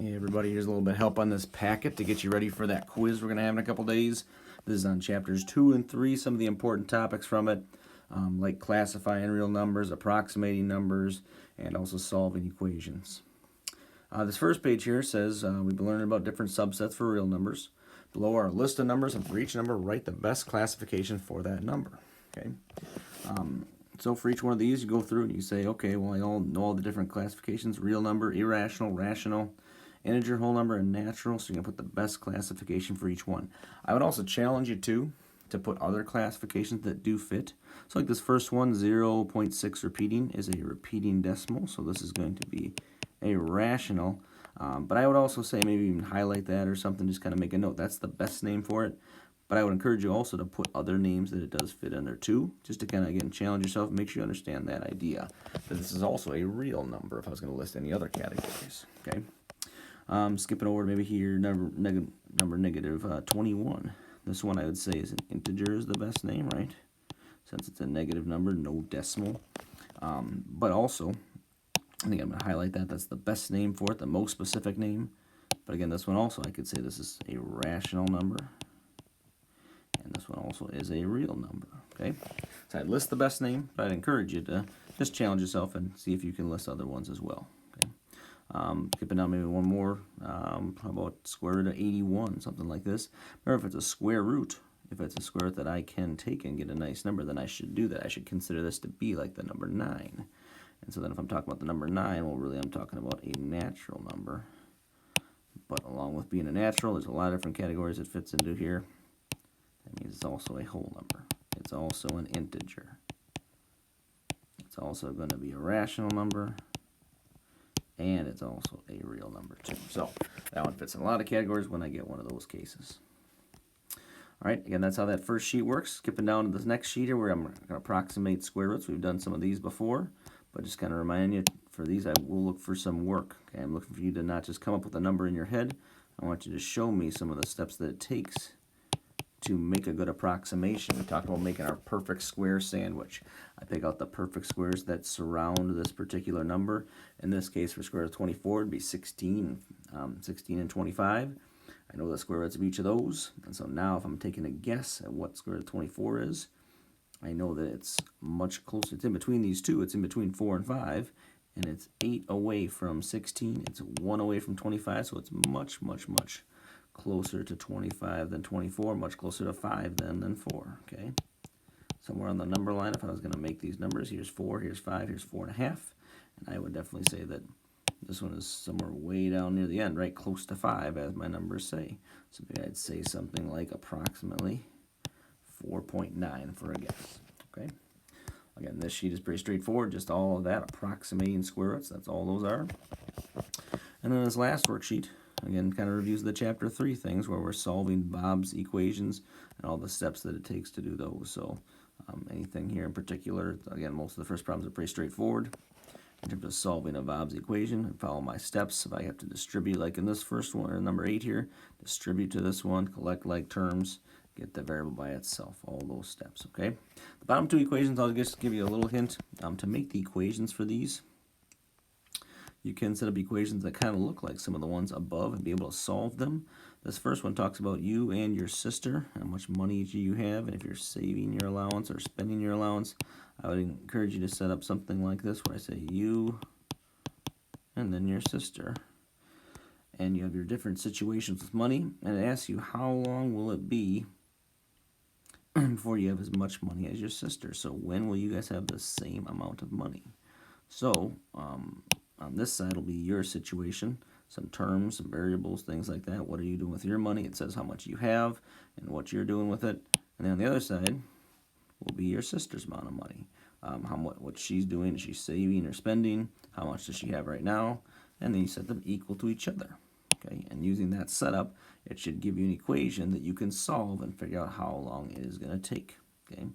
Hey everybody, here's a little bit of help on this packet to get you ready for that quiz we're going to have in a couple days. This is on chapters 2 and 3, some of the important topics from it, like classifying real numbers, approximating numbers, and also solving equations. This first page here says we've been learning about different subsets for real numbers. Below are a list of numbers, and for each number, write the best classification for that number. Okay. So for each one of these, you go through and you say, okay, well, I all know all the different classifications: real number, irrational, rational, integer, whole number, and natural. So you're going to put the best classification for each one. I would also challenge you to put other classifications that do fit. So like this first one, 0.6 repeating is a repeating decimal. So this is going to be a rational. But I would also say maybe even highlight that or something, just kind of make a note. That's the best name for it. But I would encourage you also to put other names that it does fit in there too, just to kind of, again, challenge yourself and make sure you understand that idea. That this is also a real number if I was going to list any other categories. Okay. Skipping over maybe here, number negative 21. This one I would say is an integer is the best name, right? Since it's a negative number, no decimal. But also, I think I'm going to highlight that. That's the best name for it, the most specific name. But again, this one also, I could say this is a rational number. And this one also is a real number, okay? So I'd list the best name, but I'd encourage you to just challenge yourself and see if you can list other ones as well, okay? Skipping down maybe one more, how about square root of 81, something like this. Remember, if it's a square root, if it's a square root that I can take and get a nice number, then I should do that. I should consider this to be like the number 9. And so then if I'm talking about the number 9, well, really I'm talking about a natural number. But along with being a natural, there's a lot of different categories it fits into here. That means it's also a whole number. It's also an integer. It's also going to be a rational number. And it's also a real number too. So that one fits in a lot of categories when I get one of those cases. All right, again, that's how that first sheet works. Skipping down to this next sheet here where I'm going to approximate square roots. We've done some of these before, but just kind of remind you, for these I will look for some work. Okay, I'm looking for you to not just come up with a number in your head. I want you to show me some of the steps that it takes to make a good approximation. We talked about making our perfect square sandwich. I pick out the perfect squares that surround this particular number. In this case, for square root of 24, it'd be 16 and 25. I know the square roots of each of those, and so now if I'm taking a guess at what square root of 24 is, I know that it's much closer. It's in between these two. It's in between 4 and 5, and it's 8 away from 16. It's 1 away from 25, so it's much, much, much closer to 25 than 24, much closer to 5 than 4, okay? Somewhere on the number line, if I was going to make these numbers, here's 4, here's 5, here's 4.5, and I would definitely say that this one is somewhere way down near the end, right, close to 5, as my numbers say. So maybe I'd say something like approximately 4.9 for a guess, okay? Again, this sheet is pretty straightforward, just all of that, approximating square roots, that's all those are. And then this last worksheet, again, kind of reviews the chapter 3 things where we're solving Bob's equations and all the steps that it takes to do those. So anything here in particular, again, most of the first problems are pretty straightforward. In terms of solving a Bob's equation, and follow my steps. If I have to distribute, like in this first one, or number 8 here, distribute to this one, collect like terms, get the variable by itself, all those steps, okay? The bottom 2 equations, I'll just give you a little hint. To make the equations for these, you can set up equations that kind of look like some of the ones above and be able to solve them. This first one talks about you and your sister, how much money each of you have, and if you're saving your allowance or spending your allowance. I would encourage you to set up something like this where I say you and then your sister. And you have your different situations with money, and it asks you how long will it be before you have as much money as your sister. So when will you guys have the same amount of money? So on this side will be your situation, some terms, some variables, things like that. What are you doing with your money? It says how much you have and what you're doing with it. And then on the other side will be your sister's amount of money. What she's doing, is she saving or spending? How much does she have right now? And then you set them equal to each other. Okay, and using that setup, it should give you an equation that you can solve and figure out how long it is going to take. Okay,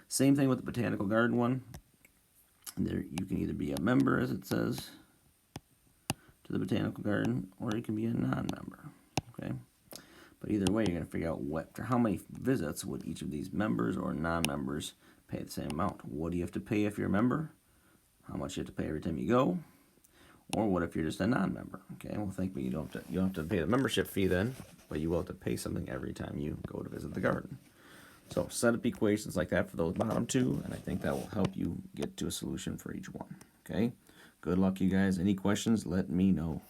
same thing with the botanical garden one. There, you can either be a member, as it says, to the botanical garden, or you can be a non-member. Okay, but either way, you're going to figure out how many visits would each of these members or non-members pay the same amount. What do you have to pay if you're a member? How much you have to pay every time you go? Or what if you're just a non-member? Okay, well, thankfully you don't have to pay the membership fee then, but you will have to pay something every time you go to visit the garden. So set up equations like that for those bottom two, and I think that will help you get to a solution for each one. Okay, good luck, you guys. Any questions, let me know.